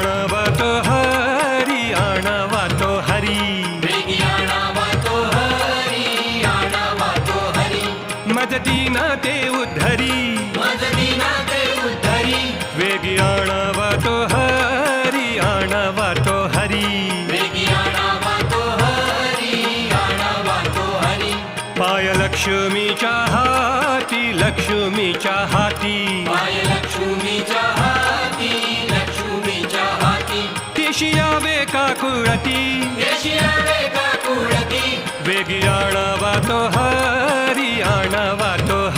आणावा तो हरी, आणावा तो हरी, वेगी आणावा तो हरी, आणावा तो हरी. मज दीना ते उद्धरी, मज दीना ते उद्धरी. वेगी आणावा तो हरी, आणावा तो हरी. वेगी आणावा तो हरी, आणावा तो हरी. पाय लक्ष्मीच्या हाती, लक्ष्मीच्या हाती, पाय लक्ष्मीच्या हाती, लक्ष्मीच्या हाती. तिशी यावे काकुळती, देशी आवे का कुळती. वेगी आणावा तो हरी, आणावा तो